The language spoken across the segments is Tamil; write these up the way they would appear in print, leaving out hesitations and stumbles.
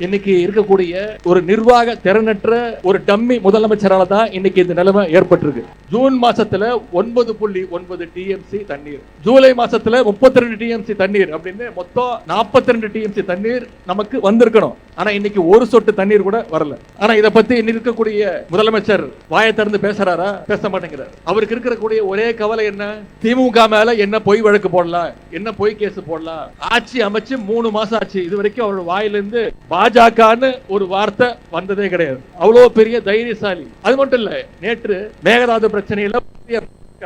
இன்னைக்கு இருக்கக்கூடிய ஒரு நிர்வாக திறனற்ற ஒரு டம்மி முதலமைச்சரால தான் இன்னைக்கு இந்த நிலைமை ஏற்பட்டிருக்கு. ஜூன் மாசத்துல 9.9 டிஎம்சி தண்ணீர், ஜூலை மாசத்துல 32 டிஎம்சி தண்ணீர் அப்படின்னு மொத்தம் 42 டிஎம்சி தண்ணீர் நமக்கு வந்திருக்கணும். ஆனா இன்னைக்கு ஒரு சொட்டு தண்ணீர் கூட வரல. ஆனா இத பத்தி இருக்கக்கூடிய முதலமைச்சர் வாயை திறந்து பேசுறாரா? பேச மாட்டேங்கிறார். அவருக்கு இருக்கக்கூடிய ஒரே கவலை என்ன? திமுக மேல என்ன பொய் வழக்கு போடலாம், என்ன பொய் கேஸ் போடலாம். ஆட்சி அமைச்சு 3 மாசம் ஆச்சு, இது வரைக்கும் அவரோட வாயிலிருந்து பாஜகன்னு ஒரு வார்த்தை வந்ததே கிடையாது. அவ்வளவு பெரிய தைரியசாலி. அது மட்டும் இல்ல, நேற்று மேகதாது பிரச்சனையில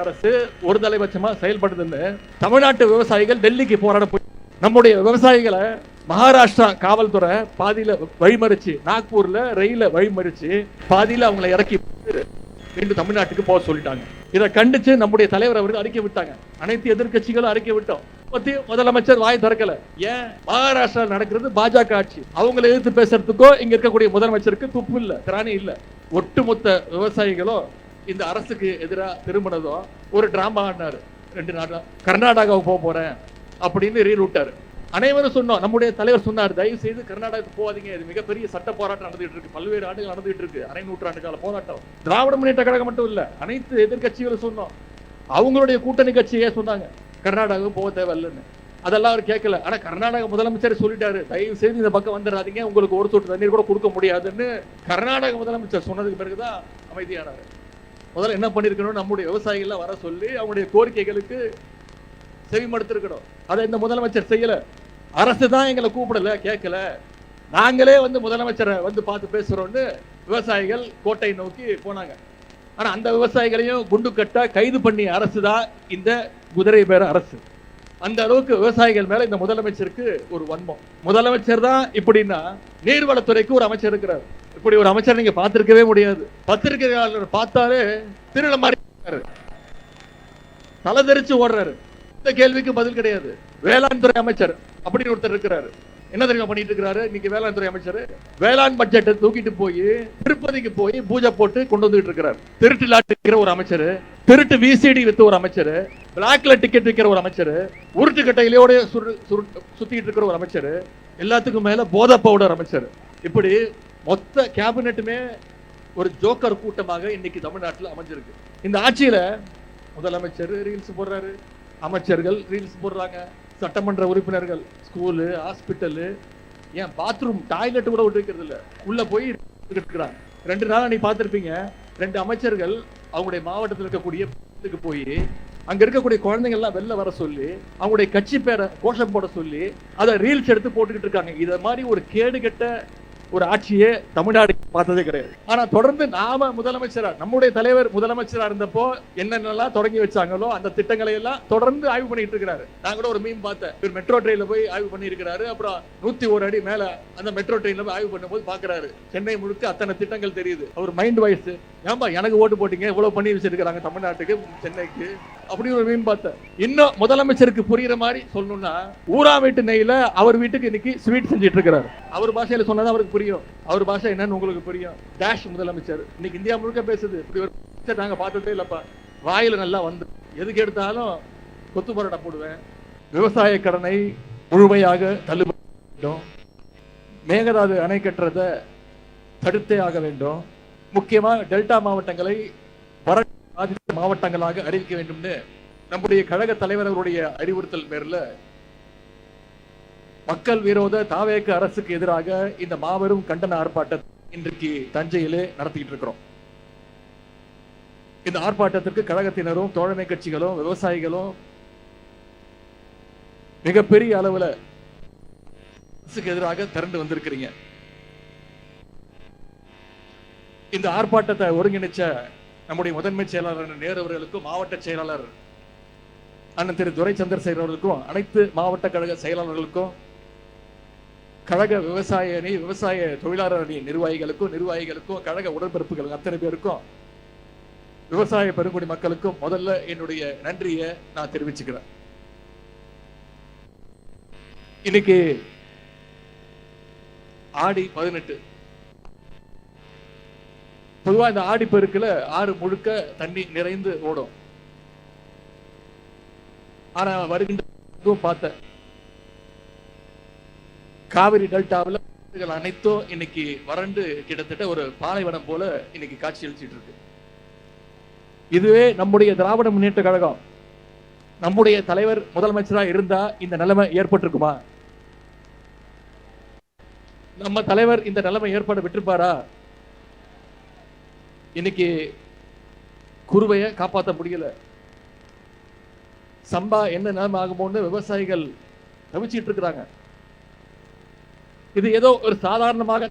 அரசு ஒரு தலைபட்சமா செயல்படுதுன்னு தமிழ்நாட்டு விவசாயிகள் டெல்லிக்கு போராட போய் நம்முடைய விவசாயிகளை மகாராஷ்டிரா காவல்துறை பாதியில வழிமறிச்சு, நாக்பூர்ல ரயில வழிமறிச்சு பாதியில அவங்களை இறக்கி மீண்டும் தமிழ்நாட்டுக்கு போக சொல்லிட்டாங்க. இதை கண்டிச்சு நம்முடைய தலைவர் அவர்கள் அறிக்கை விட்டாங்க. அனைத்து எதிர்கட்சிகளும் அறிக்கை விட்டோம். முதலமைச்சர் வாய் திறக்கல. ஏன்? மகாராஷ்டிரா நடக்கிறது பாஜக ஆட்சி. அவங்களை எதிர்த்து பேசுறதுக்கோ இங்க இருக்கக்கூடிய முதலமைச்சருக்கு துப்பு இல்ல, திராணி இல்ல. ஒட்டுமொத்த விவசாயிகளும் இந்த அரசுக்கு எதிராக திரும்பினதும் ஒரு டிராமா ஆடினாரு. 2 நாள் கர்நாடகாவுக்கு போக போறேன் அப்படின்னு ரீல் விட்டாரு. அனைவரும் சொன்னோம், நம்முடைய தலைவர் சொன்னார், தயவு செய்து கர்நாடகாவுக்கு போகாதீங்க, இது மிகப்பெரிய சட்ட போராட்டம் நடந்துட்டு இருக்கு, பல்வேறு ஆண்டுகள் நடந்துட்டு இருக்கு, அரை நூற்றாண்டு கால போராட்டம். திராவிட முன்னேற்ற கழகம் மட்டும் இல்ல, அனைத்து எதிர்கட்சிகளும் சொன்னோம். அவங்களுடைய கூட்டணி கட்சியே சொன்னாங்க கர்நாடகாவுக்கு போக தேவையில்லைன்னு. அதெல்லாம் அவர் கேட்கல. ஆனா கர்நாடக முதலமைச்சர் சொல்லிட்டாரு, தயவு செய்து இந்த பக்கம் வந்துடாதீங்க, உங்களுக்கு ஒரு சொட்டு தண்ணீர் கூட கொடுக்க முடியாதுன்னு கர்நாடக முதலமைச்சர் சொன்னதுக்கு பிறகுதான் அமைதியானாரு. முதல்ல என்ன பண்ணிருக்கணும்? நம்முடைய விவசாயிகள் வர சொல்லி அவங்களுடைய கோரிக்கைகளுக்கு செவிமடுத்திருக்கணும். அதை இந்த முதலமைச்சர் செய்யல. அரசு தான் எங்களை கூப்பிடல, கேட்கல, நாங்களே வந்து முதலமைச்சரை வந்து பார்த்து பேசுறோம்னு விவசாயிகள் கோட்டை நோக்கி போனாங்க. ஆனா அந்த விவசாயிகளையும் குண்டு கட்ட கைது பண்ணி அரசு தான் இந்த குதிரை பேர அரசு. அந்த அளவுக்கு விவசாயிகள் மேல இந்த முதலமைச்சருக்கு ஒரு வன்மம். முதலமைச்சர் தான் இப்படின்னா நீர்வளத்துறைக்கு ஒரு அமைச்சர் இருக்கிறார். இப்படி ஒரு அமைச்சர் நீங்க பார்த்திருக்கவே முடியாது. பத்திரிகையாளர் பார்த்தாலே திருநெல்வேலி மாதிரி தலைதெரிச்சு ஓடுறாரு. இந்த கேள்விக்கு பதில் கிடையாது. வேளாண் துறை அமைச்சர் அப்படின்னு ஒருத்தர் இருக்கிறாரு. என்ன தெரியுமா பண்ணிட்டு இருக்கிறாரு? இன்னைக்கு வேளாண் துறை அமைச்சர் வேளாண் பட்ஜெட்டை தூக்கிட்டு போய் திருப்பதிக்கு போய் பூஜை போட்டு கொண்டு வந்துட்டு இருக்கிறார். திருட்டு லாட்டு விற்கிற ஒரு அமைச்சர், திருட்டு விசிடி வித்து ஒரு அமைச்சர், பிளாக்ல டிக்கெட் விற்கிற ஒரு அமைச்சர், உருட்டு கட்டையிலோட சுத்திட்டு இருக்கிற ஒரு அமைச்சர், எல்லாத்துக்கும் மேல போதை பவுடர் அமைச்சர். இப்படி மொத்த கேபினெட்டுமே ஒரு ஜோக்கர் கூட்டமாக இன்னைக்கு தமிழ்நாட்டில் அமைஞ்சிருக்கு. இந்த ஆட்சியில முதலமைச்சர் ரீல்ஸ் போடுறாரு, அமைச்சர்கள் ரீல்ஸ் போடுறாங்க, சட்டமன்ற உறுப்பினர்கள் ஸ்கூலு, ஹாஸ்பிட்டலு, ஏன் பாத்ரூம் டாய்லெட் கூட விட்டு வைக்கிறது இல்ல, உள்ள போய் இருக்கிறாங்க. 2 நாள் நீ பார்த்திருப்பீங்க, 2 அமைச்சர்கள் அவங்களுடைய மாவட்டத்தில் இருக்கக்கூடிய போய் அங்க இருக்கக்கூடிய குழந்தைங்க எல்லாம் வெளில வர சொல்லி அவங்களுடைய கட்சி பேரை கோஷம் போட சொல்லி அதை ரீல்ஸ் எடுத்து போட்டுக்கிட்டு இருக்காங்க. இத மாதிரி ஒரு கேடுகட்ட ஒரு ஆட்சியே தமிழ்நாடு பார்த்ததே கிடையாது. ஆனா தொடர்ந்து நாம முதலமைச்சரா, நம்முடைய தலைவர் முதலமைச்சரா இருந்தப்போ என்னென்னலாம் தொடங்கி வச்சாங்களோ அந்த திட்டங்களை எல்லாம் தொடர்ந்து ஆய்வு பண்ணிட்டு இருக்கிறாரு. நான் கூட ஒரு மீம் பார்த்தேன், மெட்ரோ ட்ரெயின்ல போய் ஆய்வு பண்ணி இருக்கிறாரு. அப்புறம் 101 அடி மேல அந்த மெட்ரோ ட்ரெயின்ல போய் ஆய்வு பண்ணும்போது பாக்குறாரு சென்னை முழுக்க அத்தனை திட்டங்கள் தெரியுது. அவர் மைண்ட் வாய்ஸ், ஏன்பா எனக்கு ஓட்டு போட்டீங்க, இவ்வளவு பண்ணி வச்சிருக்காங்க தமிழ்நாட்டுக்கு, சென்னைக்கு, அப்படி ஒரு மீன் பார்த்தேன். இன்னும் முதலமைச்சருக்கு புரியுற மாதிரி சொல்லணும்னா, ஊரா வீட்டு நெய்ல அவர் வீட்டுக்கு இன்னைக்கு ஸ்வீட் செஞ்சிட்டு இருக்கிறார். அவர் பாஷையில சொன்னதான் அவருக்கு புரியும். அவர் பாஷை என்னன்னு உங்களுக்கு புரியும். டேஷ் முதலமைச்சர் இன்னைக்கு இந்தியா முழுக்க பேசுது. இப்படி ஒரு நாங்க பார்த்ததே இல்லப்பா. வாயில நல்லா வந்து எதுக்கு எடுத்தாலும் கொத்து பரோட்டா போடுவேன், விவசாய கடனை முழுமையாக தள்ளுபடி வேண்டும், மேகதாது அணை கட்டுறதை தடுத்தே ஆக வேண்டும், முக்கியமா டெல்டா மாவட்டங்களை பாதித்த மாவட்டங்களாக அறிவிக்க வேண்டும்னு நம்முடைய கழக தலைவர் அவருடைய அறிவுறுத்தல் பேர்ல மக்கள் விரோத தாவேக அரசுக்கு எதிராக இந்த மாபெரும் கண்டன ஆர்ப்பாட்டத்தை இன்றைக்கு தஞ்சையிலே நடத்திட்டு இருக்கிறோம். இந்த ஆர்ப்பாட்டத்திற்கு கழகத்தினரும் தோழமை கட்சிகளும் விவசாயிகளும் மிகப்பெரிய அளவுல அரசுக்கு எதிராக திரண்டு வந்திருக்கிறீங்க. இந்த ஆர்ப்பாட்டத்தை ஒருங்கிணைச்ச நம்முடைய முதன்மை செயலாளர் நேரு அவர்களுக்கும், மாவட்ட செயலாளர் அண்ணன் திரு துரை சந்திரசேகர் அவர்களுக்கும், அனைத்து மாவட்ட கழக செயலாளர்களுக்கும், கழக விவசாய அணி, விவசாய தொழிலாளர் அணி நிர்வாகிகளுக்கும், கழக உடன்பிறப்புகள் அத்தனை பேருக்கும், விவசாய பெருங்குடி மக்களுக்கும் முதல்ல என்னுடைய நன்றியை நான் தெரிவிச்சுக்கிறேன். இன்னைக்கு ஆடி 18. பொதுவா இந்த ஆடி பெருக்குல ஆறு முழுக்க தண்ணி நிறைந்து ஓடும். ஆனா வருகின்ற பார்த்தேன், காவிரி டெல்டாவில் அனைத்தும் இன்னைக்கு வறண்டு கிட்டத்தட்ட ஒரு பாலைவனம் போல இன்னைக்கு காட்சி அளிச்சிட்டு இருக்கு. இதுவே நம்முடைய திராவிட முன்னேற்ற கழகம், நம்முடைய தலைவர் முதலமைச்சரா இருந்தா இந்த நிலைமை ஏற்பட்டிருக்குமா? நம்ம தலைவர் இந்த நிலைமை ஏற்பட விட்டுருப்பாரா? இன்னைக்கு குருவைய காப்பாற்ற முடியல. சம்பா என்ன நிலைமை ஆகுமோன்னு விவசாயிகள் தவிச்சிட்டு இருக்கிறாங்க. இது ஏதோ ஒரு சாதாரணமாக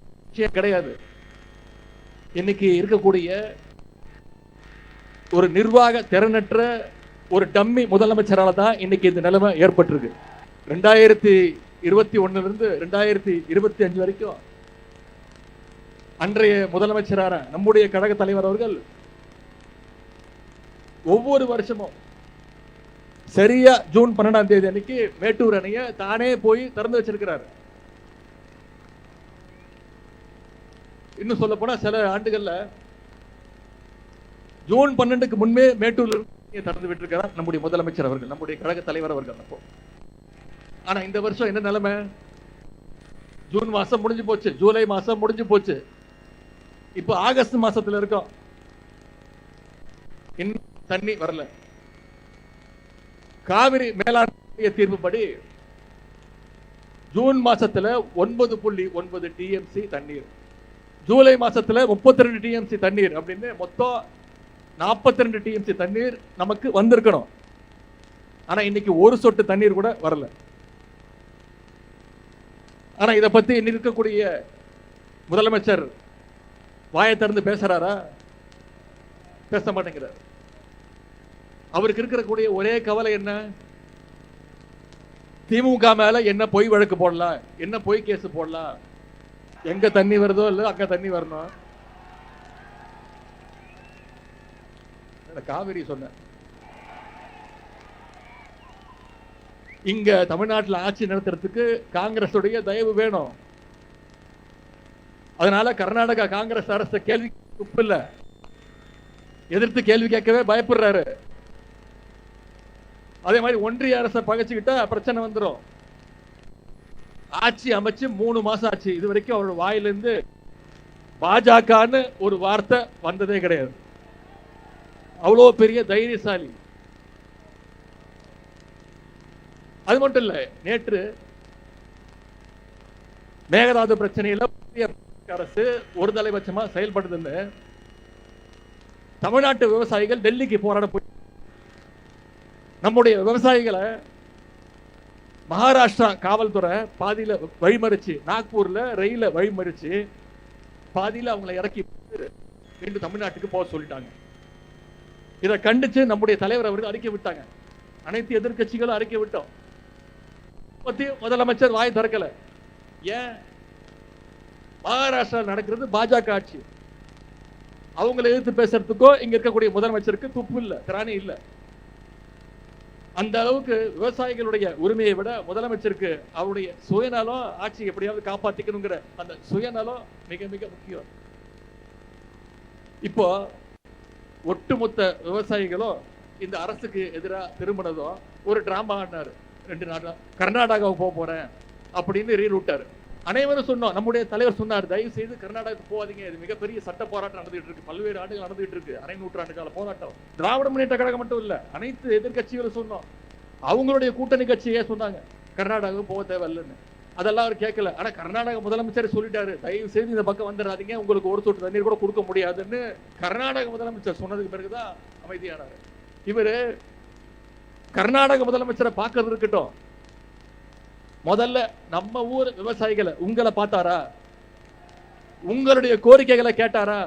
கிடையாது. இன்னைக்கு இருக்கக்கூடிய ஒரு நிர்வாக திறனற்ற ஒரு டம்மி முதலமைச்சரால தான் இன்னைக்கு இந்த நிலைமை ஏற்பட்டிருக்கு. 2021 இருந்து 2025 வரைக்கும் அன்றைய முதலமைச்சரான நம்முடைய கழக தலைவர் அவர்கள் ஒவ்வொரு வருஷமும் சரியா ஜூன் 12ஆம் தேதி அன்னைக்கு மேட்டூர் அணையை தானே போய் திறந்து வச்சிருக்கிறார். இன்னும் சொல்ல போனா சில ஆண்டுகள்ல ஜூன் 12க்கு முன்பே மேட்டூர்ல திறந்து விட்டிருக்கிறார் நம்முடைய முதலமைச்சர் அவர்கள், நம்முடைய கழக தலைவர் அவர்கள். அப்போ ஆனா இந்த வருஷம் என்ன நிலைமை? ஜூன் மாசம் முடிஞ்சு போச்சு, ஜூலை மாசம் முடிஞ்சு போச்சு, இப்போ ஆகஸ்ட் மாசத்துல இருக்கோம், இன்னும் தண்ணி வரல. காவிரி மேலாண்மை தீர்ப்புப்படி ஜூன் மாசத்துல 9.9 டிஎம்சி தண்ணீர், ஜூலை மாசத்துல 32 டிஎம்சி தண்ணீர் அப்படின்னு மொத்தம் 42 டிஎம்சி தண்ணீர் நமக்கு வந்திருக்கணும். ஆனா இன்னைக்கு ஒரு சொட்டு தண்ணீர் கூட வரல. ஆனா இதை பத்தி இருக்கக்கூடிய முதலமைச்சர் வாயை திறந்து பேசுறாரா? பேச மாட்டேங்கிறார். அவருக்கு இருக்கக்கூடிய ஒரே கவலை என்ன? திமுக மேல என்ன பொய் வழக்கு போடலாம், என்ன பொய் கேஸ் போடலாம், எங்க தண்ணி வருதோ இல்ல அங்க தண்ணி வரணும். காவிரி சொன்ன இங்க தமிழ்நாட்டில் ஆட்சி நடத்துறதுக்கு காங்கிரஸ் உடைய தயவு வேணும். அதனால கர்நாடகா காங்கிரஸ் அரசு கேள்வி இல்ல, எதிர்த்து கேள்வி கேட்கவே பயப்படுறாரு. அதே மாதிரி ஒன்றிய அரசை பகைச்சுக்கிட்டா பிரச்சனை வந்துடும். ஆட்சி அமைச்சு 3 மாசம் ஆச்சு, இது வரைக்கும் அவரோட வாயிலிருந்து பாஜகன்னு ஒரு வார்த்தை வந்ததே கிடையாது. அவ்வளோ பெரிய தைரியசாலி. அது மட்டும் இல்ல, நேற்று மேகதாது பிரச்சனையில அரசு ஒரு தலைபட்சமா செயல்படுதுன்னு தமிழ்நாட்டு விவசாயிகள் டெல்லிக்கு போராட போய் நம்முடைய விவசாயிகளை மகாராஷ்டிரா காவல்துறை பாதியில வழிமறிச்சு, நாக்பூர்ல ரயில வழிமறிச்சு பாதியில அவங்களை இறக்கி மீண்டும் தமிழ்நாட்டுக்கு போக சொல்லிட்டாங்க. இதை கண்டிச்சு நம்முடைய தலைவர் அவர்கள் அறிக்கை விட்டாங்க. அனைத்து எதிர்கட்சிகளும் அறிக்கை விட்டோம். முதலமைச்சர் வாய் திறக்கல. ஏன்? மகாராஷ்டிரா நடக்கிறது பாஜக ஆட்சி. அவங்களை எதிர்த்து பேசுறதுக்கோ இங்க இருக்கக்கூடிய முதலமைச்சருக்கு துப்பு இல்ல, திராணி இல்ல. அந்த அளவுக்கு விவசாயிகளுடைய உரிமையை விட முதலமைச்சருக்கு அவருடைய சுயநலம், ஆட்சி எப்படியாவது காப்பாத்திக்கணுங்கிற அந்த சுயநலம் மிக மிக முக்கியம். இப்போ ஒட்டுமொத்த விவசாயிகளும் இந்த அரசுக்கு எதிராக திரும்பினதும் ஒரு டிராமா ஆடினாரு. 2 நாள் கர்நாடகாவுக்கு போக போறேன் அப்படின்னு ரீல் விட்டாரு. அனைவரும் சொன்னோம், நம்முடைய தலைவர் சொன்னார், தயவு செய்து கர்நாடகாவுக்கு போகாதீங்க, இது மிகப்பெரிய சட்ட போராட்டம் நடந்துட்டு இருக்கு, பல்வேறு ஆண்டுகள் நடந்துட்டு இருக்கு, அரை நூற்றாண்டு கால போராட்டம். திராவிட முன்னேற்ற கழகம் மட்டும் இல்ல, அனைத்து எதிர்கட்சிகளும் சொன்னோம். அவங்களுடைய கூட்டணி கட்சியே சொன்னாங்க கர்நாடகாவுக்கு போக தேவையில்லைன்னு. அதெல்லாம் அவர் கேட்கல. ஆனா கர்நாடக முதலமைச்சர் சொல்லிட்டாரு, தயவு செய்து இந்த பக்கம் வந்துடாதீங்க, உங்களுக்கு ஒரு சொட்டு தண்ணீர் கூட கொடுக்க முடியாதுன்னு கர்நாடக முதலமைச்சர் சொன்னதுக்கு பிறகுதான் அமைதியானாரு. இவரு கர்நாடக முதலமைச்சரை பார்க்கறது இருக்கட்டும், முதல்ல நம்ம ஊர் விவசாயிகளை உங்களை பார்த்தாரா? உங்களுடைய கோரிக்கைகளை கேட்டாரா?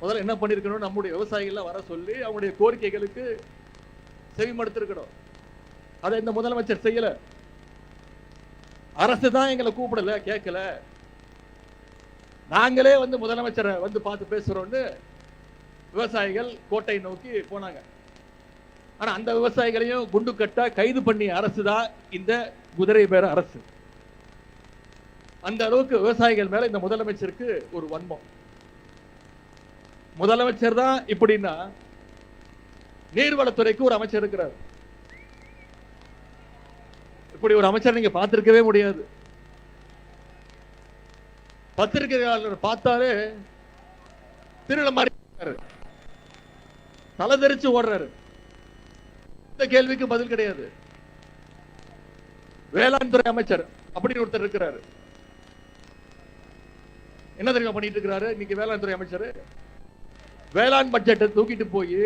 முதல்ல என்ன பண்ணிருக்கணும்? நம்முடைய விவசாயிகளை வர சொல்லி அவங்களுடைய கோரிக்கைகளுக்கு செவிமடுத்திருக்கணும். அதை இந்த முதலமைச்சர் செய்யல. அரசு தான் எங்களை கூப்பிடல, கேட்கல, நாங்களே வந்து முதலமைச்சரை வந்து பார்த்து பேசுறோம்னு விவசாயிகள் கோட்டை நோக்கி போனாங்க. ஆனா அந்த விவசாயிகளையும் குண்டு கட்டா கைது பண்ணி அரசு தான் இந்த குதிரை பேர அரசு. அந்த அளவுக்கு விவசாயிகள் மேல இந்த முதலமைச்சருக்கு ஒரு வன்மம். முதலமைச்சர் தான் இப்படின்னா நீர்வளத்துறைக்கு ஒரு அமைச்சர் இருக்கிறார். இப்படி ஒரு அமைச்சர் நீங்க பார்த்திருக்கவே முடியாது. பத்திரிகையாளர் பார்த்தாலே திருட மாதிரி தலை தெரிச்சு ஓடுறாரு. இந்த கேள்விக்கு பதில் கிடையாது. வேளாண் துறை அமைச்சர் அப்படின்னு ஒருத்தர் இருக்கிறாரு. என்ன தெரியுமா பண்ணிட்டு இருக்கிறாரு இன்னைக்கு வேளாண் துறை அமைச்சர்? வேளாண் பட்ஜெட்டை தூக்கிட்டு போய்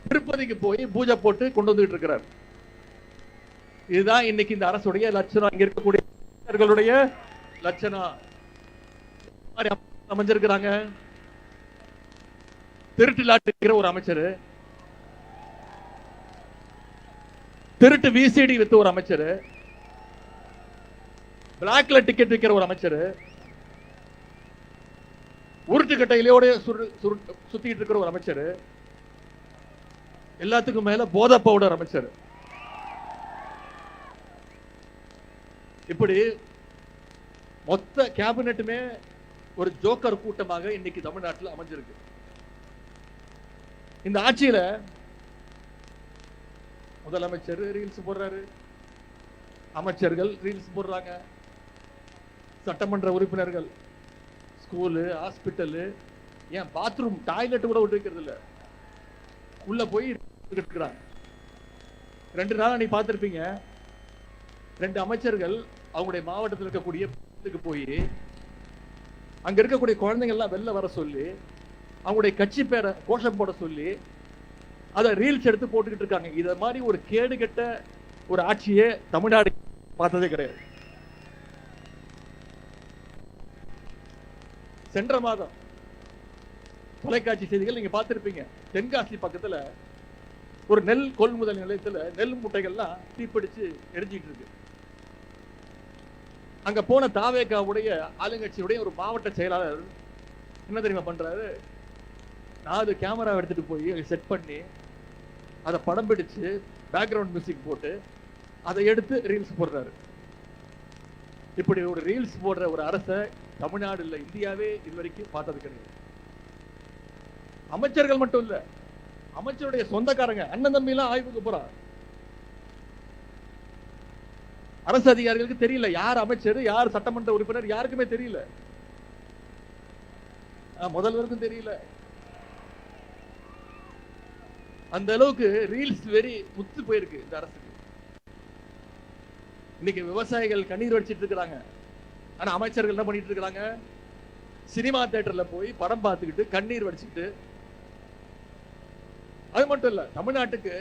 திருப்பதிக்கு போய் பூஜை போட்டு கொண்டு வந்துட்டு இருக்கிறார். இதுதான் இன்னைக்கு இந்த அரசுடைய லட்சணம், இங்க இருக்கக்கூடிய லட்சணம் அமைஞ்சிருக்கிறாங்க. திருட்டு லாட்டுக்கிற ஒரு அமைச்சர், திருட்டு விசிடி வித்து ஒரு அமைச்சர், பிளாக்ல டிக்கெட் விற்கிற ஒரு அமைச்சர், உருட்டுக்கட்டையிலோட சுத்திட்டு இருக்கிற ஒரு அமைச்சர், எல்லாத்துக்கும் மேல போதை பவுடர் அமைச்சர். இப்படி மொத்த கேபினட்டுமே ஒரு ஜோக்கர் கூட்டமாக இன்னைக்கு தமிழ்நாட்டில் அமைஞ்சிருக்கு. இந்த ஆட்சியில முதலமைச்சர் ரீல்ஸ் போடுறாரு, அமைச்சர்கள் ரீல்ஸ் போடுறாங்க, சட்டமன்ற உறுப்பினர்கள் ஸ்கூலு, ஹாஸ்பிட்டலு, ஏன் பாத்ரூம் டாய்லெட் கூட விட்டு வைக்கிறது இல்ல, உள்ள போய் இருக்கிறாங்க. 2 நாளா நீ பார்த்திருப்பீங்க, 2 அமைச்சர்கள் அவங்களுடைய மாவட்டத்தில் இருக்கக்கூடிய போய் அங்க இருக்கக்கூடிய குழந்தைங்க எல்லாம் வெளில வர சொல்லி அவங்களுடைய கட்சி பேரை கோஷம் போட சொல்லி அதை ரீல்ஸ் எடுத்து போட்டுக்கிட்டு இருக்காங்க. இத மாதிரி ஒரு கேடு கெட்ட ஒரு ஆட்சியே தமிழ்நாடு பார்த்ததே கிடையாது. சென்ற மாதம் தொலைக்காட்சி செய்திகள் நீங்க பார்த்திருப்பீங்க, தென்காசி பக்கத்துல ஒரு நெல் கொள்முதல் நிலையத்துல நெல் மூட்டைகள்லாம் தீப்பிடிச்சு எரிஞ்சிட்டு இருக்கு. அங்க போன தாவேகாவுடைய ஆளுங்கட்சியுடைய ஒரு மாவட்ட செயலாளர் என்ன தெரியுமா பண்றாரு? 4 கேமரா எடுத்துட்டு போய் செட் பண்ணி அதை படம் பிடிச்சு பேக்ரவுண்ட் மியூசிக் போட்டு அதை எடுத்து ரீல்ஸ் போடுறாரு. இப்படி ஒரு ரீல்ஸ் போடுற ஒரு அரசை தமிழ்நாடு இல்ல, இந்தியாவே இதுவரைக்கும் பார்த்தது கிடையாது. அமைச்சர்கள் மட்டும் இல்ல, அமைச்சருடைய சொந்தக்காரங்க அண்ணன் தம்பி எல்லாம் ஆய்வுக்கு போறாங்க. அரசு அதிகாரிகளுக்கு தெரியல யார் அமைச்சர், யார் சட்டமன்ற உறுப்பினர், யாருக்குமே தெரியல. முதல்வருக்கும் தெரியல. அந்த அளவுக்கு ரீல்ஸ் வெறி முத்து போயிருக்கு இந்த அரசுக்கு. இன்னைக்கு விவசாயிகள் கண்ணீர் வடிச்சிட்டு இருக்கிறாங்க. ஆனா அமைச்சர்கள் என்ன பண்ணிட்டு இருக்காங்க? சினிமா தியேட்டர்ல போய் படம் பார்த்துக்கிட்டு கண்ணீர் வடிச்சுட்டு. அது மட்டும் இல்ல, தமிழ்நாட்டுக்கு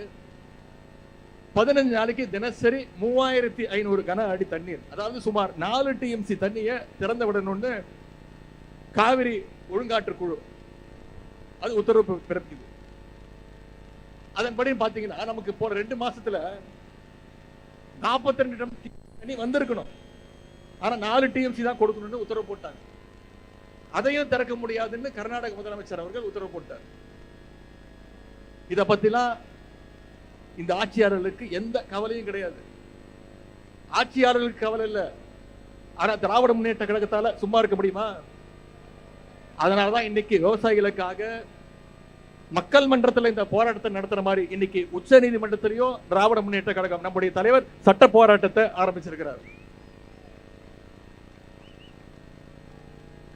15 நாளைக்கு தினசரி 3500 கன அடி தண்ணீர், அதாவது சுமார் 4 TMC தண்ணியை திறந்து விடணும்னு காவிரி ஒழுங்காற்று குழு அது உத்தரவு பிறப்பிக்குது. அதன்படி பாத்தீங்கன்னா நமக்கு போன 2 மாசத்துல 42 தண்ணி வந்திருக்கணும். ஆனா 4 TMC தான் கொடுக்கணும்னு உத்தரவு போட்டாங்க. அதையும் திறக்க முடியாதுன்னு கர்நாடக முதலமைச்சர் அவர்கள் உத்தரவு போட்டார். இத பத்திலாம் இந்த ஆட்சியாளர்களுக்கு எந்த கவலையும் கிடையாது. ஆட்சியாளர்களுக்கு கவலை இல்ல, ஆனா திராவிட முன்னேற்ற கழகத்தால சும்மா இருக்க முடியுமா? அதனாலதான் இன்னைக்கு விவசாயிகளுக்காக மக்கள் மன்றத்தில் இந்த போராட்டத்தை நடத்துற மாதிரி இன்னைக்கு உச்ச நீதிமன்றத்திலையும் திராவிட முன்னேற்ற கழகம் நம்முடைய தலைவர் சட்ட போராட்டத்தை ஆரம்பிச்சிருக்கிறார்.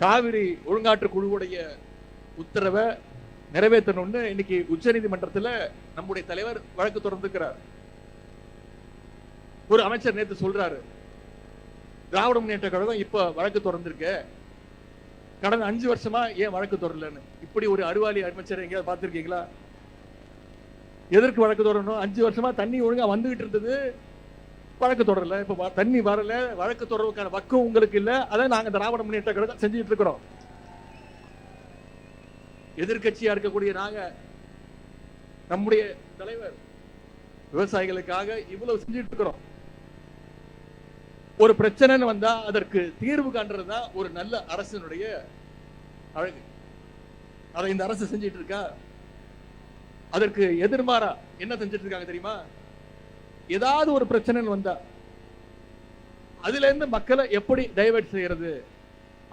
காவிரி ஒழுங்காற்று குழுவுடைய உத்தரவை நிறைவேற்றணும்னு இன்னைக்கு உச்ச நீதிமன்றத்தில் நம்முடைய தலைவர் வழக்கு தொடர்ந்துக்கிறார். ஒரு அமைச்சர் நேற்று சொல்றாரு, திராவிட முன்னேற்ற கழகம் இப்ப வழக்கு தொடர்ந்திருக்கு, கடந்த 5 வருஷமா ஏன் வழக்கு தொடரலன்னு. இப்படி ஒரு அறிவாளி அமைச்சர் எங்கேயாவது பார்த்திருக்கீங்களா? எதற்கு வழக்கு தொடரணும்? 5 வருஷமா தண்ணி ஒழுங்கா வந்துகிட்டு இருந்தது, வழக்கு தொடரல. இப்ப தண்ணி வரல, வழக்கு தொடர்றதுக்கான பக்கம் உங்களுக்கு இல்ல. அதான் நாங்க திராவிட முன்னேற்ற கழகம் செஞ்சுட்டு இருக்கிறோம். எதிர்கட்சியா இருக்கக்கூடிய நாங்க, நம்முடைய தலைவர் விவசாயிகளுக்காக இவ்வளவு செஞ்சுட்டு இருக்கிறோம். ஒரு பிரச்சனைன்னு வந்தா அதற்கு தீர்வு காண்றதுதான் ஒரு நல்ல அரசினுடைய அழகு. அதை இந்த அரசு செஞ்சிட்டு இருக்கா? அதற்கு எதிர்மாறா என்ன செஞ்சிட்டு இருக்காங்க தெரியுமா? ஏதாவது ஒரு பிரச்சனைன்னு வந்தா அதுல இருந்து மக்களை எப்படி டைவர்ட் செய்யறது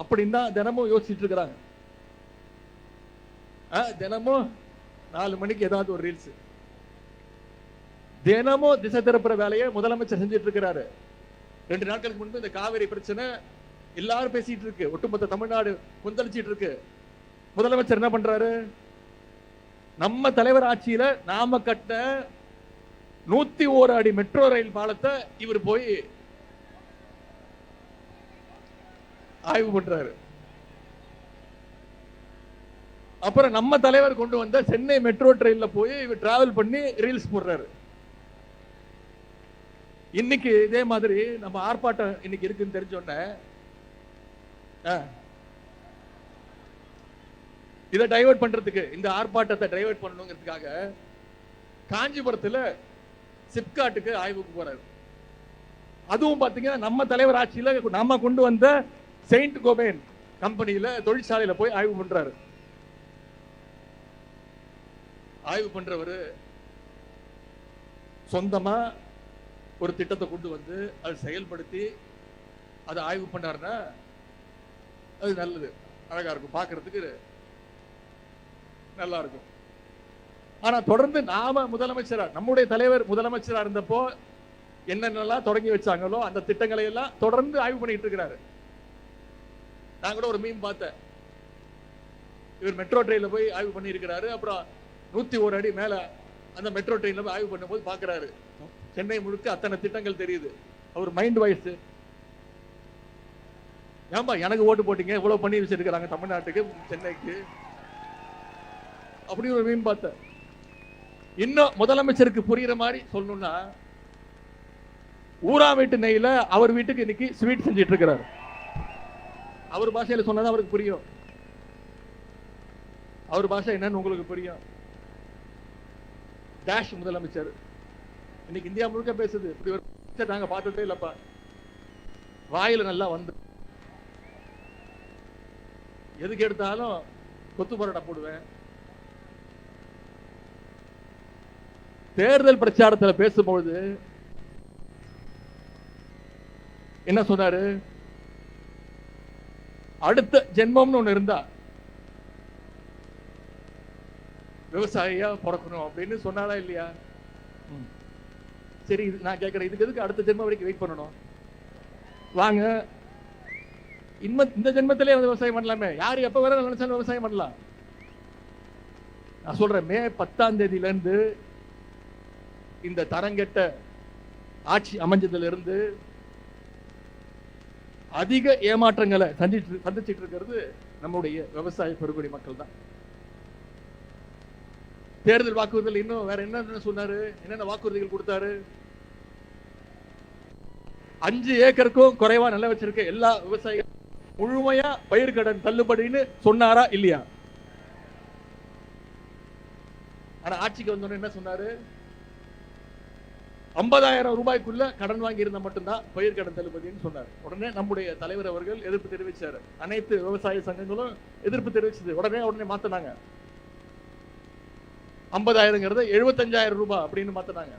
அப்படின்னு தான் தினமும் யோசிச்சுட்டு இருக்கிறாங்க. தினமும் 4 மணிக்கு ஏதாவது ஒரு ரீல்ஸ், தினமும் திசை திருப்புற வேலையை முதலமைச்சர் செஞ்சிட்டு இருக்கிறாரு. 2 நாட்களுக்கு முன்பு இந்த காவிரி பிரச்சனை எல்லாரும் பேசிட்டு இருக்கு, ஒட்டுமொத்த தமிழ்நாடு கொந்தளிச்சிட்டு இருக்கு. முதலமைச்சர் என்ன பண்றாரு? நம்ம தலைவர் ஆட்சியில நாம கட்ட 101 அடி மெட்ரோ ரயில் பாலத்தை இவர் போய் ஆய்வு பண்றாரு. அப்புறம் நம்ம தலைவர் கொண்டு வந்த சென்னை மெட்ரோ ட்ரெயின்ல போய் இவர் டிராவல் பண்ணி ரீல்ஸ் போடுறாரு. இன்னைக்கு இதே மாதிரி நம்ம ஆர்ப்பாட்டம் இன்னைக்கு இருக்குன்னு தெரிஞ்சோன்னே இதை டைவர்ட் பண்றதுக்கு, இந்த ஆர்ப்பாட்டத்தை டைவர்ட் பண்ணணுங்கிறதுக்காக காஞ்சிபுரத்துல சிப்காட்டுக்கு ஆய்வுக்கு போறாரு. அதுவும் பாத்தீங்கன்னா நம்ம தலைவர் ஆட்சியில நாம கொண்டு வந்த செயின்ட் கோபேன் கம்பெனியில தொழிற்சாலையில போய் ஆய்வு பண்றாரு. ஆய்வு பண்றவரு சொந்தமா ஒரு திட்டத்தை கொண்டு வந்து அதை செயல்படுத்தி அதை ஆய்வு பண்ணாருன்னா அது நல்லது, அழகா இருக்கும், பார்க்கறதுக்கு நல்லா இருக்கும். ஆனா தொடர்ந்து நாம முதலமைச்சரா, நம்முடைய தலைவர் முதலமைச்சரா இருந்தப்போ என்னென்னலாம் தொடங்கி வச்சாங்களோ அந்த திட்டங்களை எல்லாம் தொடர்ந்து ஆய்வு பண்ணிட்டு இருக்கிறாரு. நான் கூட ஒரு மீம் பார்த்தேன், இவர் மெட்ரோ ட்ரெயின்ல போய் ஆய்வு பண்ணி இருக்கிறாரு. அப்புறம் 101 அடி மேல அந்த மெட்ரோ ட்ரெயின்ல போய் ஆய்வு பண்ணும்போது பாக்குறாரு சென்னை முழுக்க அத்தனை திட்டங்கள் தெரியுது. அவர் மைண்ட் வாய்ஸ், ஏன்பா எனக்கு ஓட்டு போட்டீங்க, இவ்வளவு பண்ணி வச்சிருக்கிறாங்க தமிழ்நாட்டுக்கு சென்னைக்கு, அப்படி ஒரு மீன் பார்த்தேன். இன்னும் முதலமைச்சருக்கு புரியுற மாதிரி சொல்லணும்னா, ஊரா வீட்டு நெய்ல அவர் வீட்டுக்கு இன்னைக்கு ஸ்வீட் செஞ்சிட்டு இருக்கிறார். அவர் பாஷையில சொன்னதான் அவருக்கு புரியும். அவர் பாஷை என்னன்னு உங்களுக்கு புரியும். டேஷ் முதலமைச்சர் இன்னைக்கு இந்தியா முழுக்க பேசுது, இப்படி ஒரு நாங்க பார்த்ததே இல்லப்பா, வாயில நல்லா வந்து எதுக்கு எடுத்தாலும் கொத்து பரோட்டா போடுவேன். தேர்தல் பிரச்சாரத்தில் பேசும்பொழுது என்ன சொன்னாரு? அடுத்த ஜென்மம்னு ஒண்ணு இருந்தா விவசாயியா பிறக்கணும் அப்படின்னு சொன்னாலா இல்லையா? சரி, நான் கேட்கிறேன், இதுக்கு எதுக்கு அடுத்த ஜென்மம் வரைக்கும் வெயிட் பண்ணணும்? வாங்க, இந்த ஜென்மத்திலே விவசாயம் பண்ணலாமே, யாரு எப்ப வேற நினைச்சாலும் விவசாயம் பண்ணலாம். நான் சொல்றேன், மே 10ஆம் தேதியில இருந்து இந்த தரங்கெட்ட ஆட்சி அமைஞ்சதுல இருந்து அதிக ஏமாற்றங்களை சந்திச்சிட்டு இருக்கிறது நம்முடைய விவசாய பெருங்குடி மக்கள் தான். தேர்தல் வாக்குறுதிகள் இன்னும் வேற என்ன சொன்னாரு, என்னென்ன வாக்குறுதிகள் கொடுத்தாரு? 5 ஏக்கருக்கும் குறைவா நிலம் வச்சிருக்க எல்லா விவசாயிகள் முழுமையா பயிர்கடன் தள்ளுபடின்னு சொன்னாரா இல்லையா? ஆனா ஆட்சிக்கு வந்தோன்னு என்ன சொன்னாரு? 50,000 ரூபாய்க்குள்ள கடன் வாங்கி இருந்தா மட்டும்தான் பயிர்கடன் தள்ளுபடின்னு சொன்னார். உடனே நம்முடைய தலைவர் அவர்கள் எதிர்ப்பு தெரிவிச்சாரு. அனைத்து விவசாய சங்கங்களும் எதிர்ப்பு தெரிவிச்சது. உடனே மாத்தினாங்க. 50,000 75,000 ரூபாய் அப்படின்னு மாத்தினாங்க.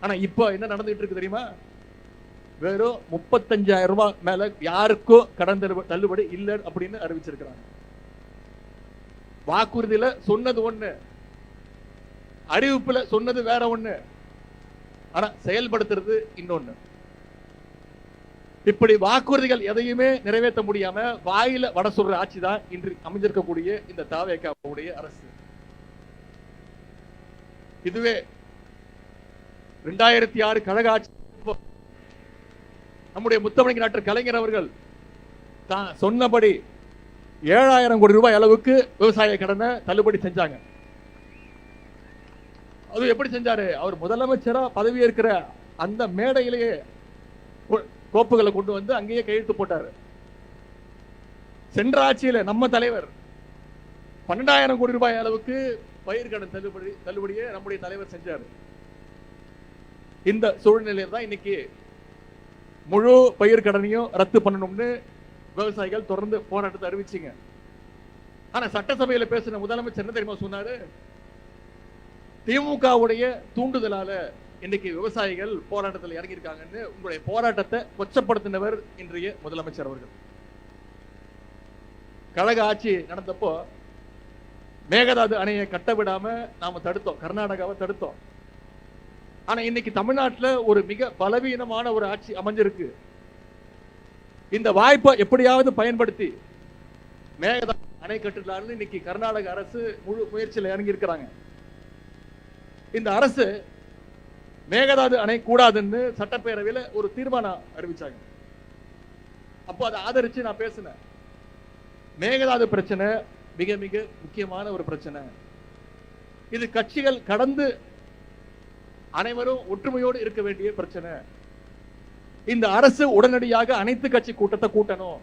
ஆனா இப்ப என்ன நடந்துட்டு இருக்கு தெரியுமா? வெறும் 35,000 ரூபாய் மேல யாருக்கும் கடன் தள்ளுபடி இல்லை அப்படின்னு அறிவிச்சிருக்கிறாங்க. வாக்குறுதியில சொன்னது ஒண்ணு, அறிவிப்புல சொன்னது வேற ஒண்ணு, ஆனா செயல்படுத்துறது இன்னொன்னு. இப்படி வாக்குறுதிகள் எதையுமே நிறைவேற்ற முடியாம வாயில வட சொல்ற ஆட்சி தான் இன்று அமைஞ்சிருக்கக்கூடிய இந்த தாவேகாவுடைய அரசு. இதுவே 2006 கழக ஆட்சி நம்முடைய முத்தமிழ் டாக்டர் கலைஞர் அவர்கள் தான் சொன்னபடி 7,000 கோடி ரூபாய் அளவுக்கு விவசாய கடனை தள்ளுபடி செஞ்சாங்க. அது எப்படி செஞ்சாரு? அவர் முதலமைச்சரா பதவி ஏற்கிற அந்த மேடையிலேயே கோப்புகளை கொண்டு வந்து அங்கேயே கையெழுத்து போட்டாரு. சென்ற ஆட்சியில நம்ம தலைவர் 12,000 கோடி ரூபாய் அளவுக்கு பயிர்கடன் தள்ளுபடியை நம்முடைய தலைவர் செஞ்சாரு. இந்த சூழ்நிலையில் தான் இன்னைக்கு முழு பயிர்கடனையும் ரத்து பண்ணணும்னு விவசாயிகள் தொடர்ந்து போராட்டத்தை அறிவிச்சிங்க. ஆனா சட்டசபையில பேசின முதலமைச்சர் என்ன தெரியுமா சொன்னாரு? திமுகவுடைய தூண்டுதலால இன்னைக்கு விவசாயிகள் போராட்டத்தில் இறங்கியிருக்காங்கன்னு உங்களுடைய போராட்டத்தை கொச்சப்படுத்தினவர் இன்றைய முதலமைச்சர் அவர்கள். கழக ஆட்சி நடந்தப்போ மேகதாது அணையை கட்ட விடாம நாம தடுத்தோம், கர்நாடகாவை தடுத்தோம். ஆனா இன்னைக்கு தமிழ்நாட்டில் ஒரு மிக பலவீனமான ஒரு ஆட்சி அமைஞ்சிருக்கு. இந்த வாய்ப்பை எப்படியாவது பயன்படுத்தி மேகதாது அணை கட்டலாம்னு இன்னைக்கு கர்நாடக அரசு முழு முயற்சியில் இறங்கி இருக்கிறாங்க. இந்த அரசு மேகதாது அணை கூடாதுன்னு சட்டப்பேரவையில் ஒரு தீர்மானம் அறிவிச்சாங்க. அப்போ அதை ஆதரிச்சு நான் பேசினேன். மேகதாது பிரச்சனை மிக மிக முக்கியமான ஒரு பிரச்சனை. இது கட்சிகள் கடந்து அனைவரும் ஒற்றுமையோடு இருக்க வேண்டிய பிரச்சனை. இந்த அரசு உடனடியாக அனைத்து கட்சி கூட்டத்தை கூட்டணும்.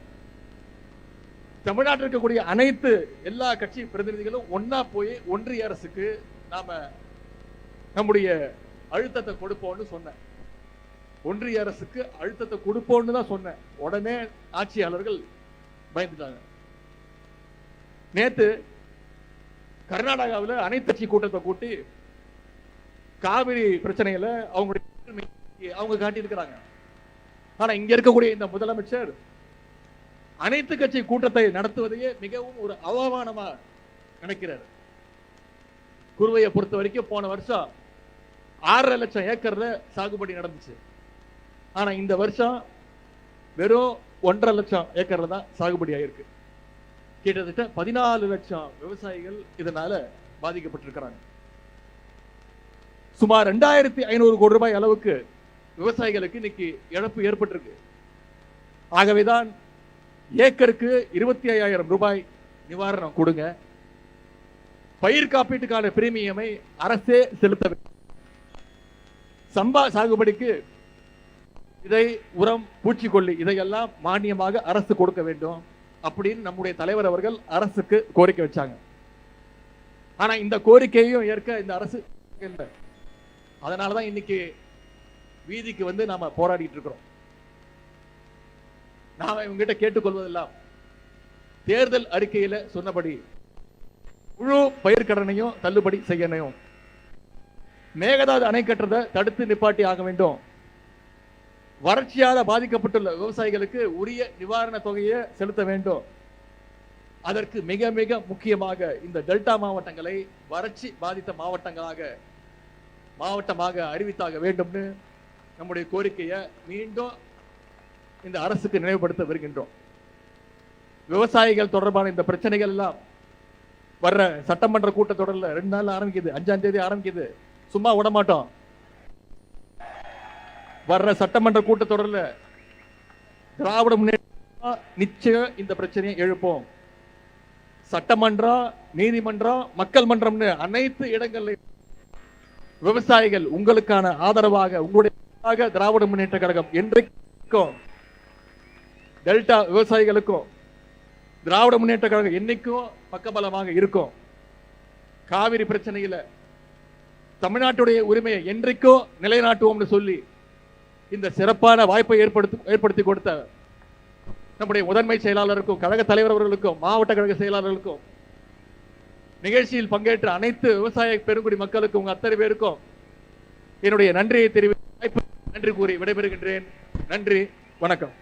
தமிழ்நாட்டில் இருக்கக்கூடிய அனைத்து எல்லா கட்சி பிரதிநிதிகளும் ஒன்னா போய் ஒன்றிய அரசுக்கு நாம நம்முடைய அழுத்தத்தை கொடுப்போம்னு சொன்னேன். ஒன்றிய அரசுக்கு அழுத்தத்தை கொடுப்போம்னு தான் சொன்னேன். உடனே ஆட்சியாளர்கள் பயந்துட்டாங்க. நேத்து கர்நாடகாவில் அனைத்து கட்சி கூட்டத்தை கூட்டி காவிரி பிரச்சனையில அவங்க காட்டியிருக்கிறாங்க. ஆனா இங்க இருக்கக்கூடிய இந்த முதலமைச்சர் அனைத்து கட்சி கூட்டத்தை நடத்துவதையே மிகவும் ஒரு அவமானமா நினைக்கிறார். குருவையை பொறுத்த வரைக்கும் போன வருஷம் 6.5 லட்சம் ஏக்கர்ல சாகுபடி நடந்துச்சு. ஆனா இந்த வருஷம் வெறும் 1.5 லட்சம் ஏக்கர்ல தான் சாகுபடி ஆயிருக்கு. கிட்டத்தட்ட 14 லட்சம் விவசாயிகள் இதனால பாதிக்கப்பட்டிருக்கிறாங்க. சுமார் 2500 கோடி ரூபாய் அளவுக்கு விவசாயிகளுக்கு இன்னைக்கு இழப்பு ஏற்பட்டிருக்கு. ஆகவேதான் ஏக்கருக்கு 25,000 ரூபாய் நிவாரணம் கொடுங்க. பயிர் காப்பீட்டுக்கான பிரீமியமை அரசே செலுத்த வேண்டும். சம்பா சாகுபடிக்கு இதை உரம், பூச்சிக்கொல்லி இதையெல்லாம் மானியமாக அரசு கொடுக்க வேண்டும் அப்படின்னு நம்முடைய தலைவர் அவர்கள் அரசுக்கு கோரிக்கை வச்சாங்க. ஆனா இந்த கோரிக்கையையும் ஏற்க இந்த அரசு இல்லை. அதனாலதான் இன்னைக்கு வீதிக்கு வந்து நாம போராடிட்டு இருக்கிறோம். நாம இவங்கிட்ட கேட்டுக்கொள்வதெல்லாம் தேர்தல் அறிக்கையில சொன்னபடி முழு பயிர்க்கடனையும் தள்ளுபடி செய்யணும். மேகதாது அணை கட்டுறதை தடுத்து நிப்பாட்டி ஆக வேண்டும். வறட்சியால் பாதிக்கப்பட்டுள்ள விவசாயிகளுக்கு உரிய நிவாரண தொகையை செலுத்த வேண்டும். அதற்கு மிக மிக முக்கியமாக இந்த டெல்டா மாவட்டங்களை வறட்சி பாதித்த மாவட்டமாக அறிவித்தாக வேண்டும்னு நம்முடைய கோரிக்கையை மீண்டும் இந்த அரசுக்கு நினைவுபடுத்த வருகின்றோம். விவசாயிகள் தொடர்பான இந்த பிரச்சனைகள் எல்லாம் வர்ற சட்டமன்ற கூட்டத்தொடரில் 2 நாள் ஆரம்பிக்குது. 5ஆம் தேதி ஆரம்பிக்குது. சும்மா விட மாட்டோம். வர்ற சட்டமன்ற கூட்டத்தொடரில் திராவிட முன்னேற்ற நிச்சயம் இந்த பிரச்சனையை எழுப்போம். சட்டமன்றம், நீதிமன்றம், மக்கள் மன்றம்னு அனைத்து இடங்களிலும் விவசாயிகள் உங்களுக்கான ஆதரவாக, உங்களுடைய திராவிட முன்னேற்ற கழகம் என்றைக்கும் டெல்டா விவசாயிகளுக்கும் திராவிட முன்னேற்ற கழகம் என்னைக்கும் பக்கபலமாக இருக்கும். காவிரி பிரச்சனையில தமிழ்நாட்டுடைய உரிமையை என்றைக்கும் நிலைநாட்டுவோம்னு சொல்லி இந்த சிறப்பான வாய்ப்பை ஏற்படுத்தி கொடுத்த நம்முடைய முதன்மை செயலாளருக்கும், கழக தலைவர் அவர்களுக்கும், மாவட்ட கழக செயலாளர்களுக்கும், நிகழ்ச்சியில் பங்கேற்ற அனைத்து விவசாய பெருங்குடி மக்களுக்கும், உங்க அத்தனை பேருக்கும் என்னுடைய நன்றியை தெரிவித்து நன்றி கூறி விடைபெறுகின்றேன். நன்றி, வணக்கம்.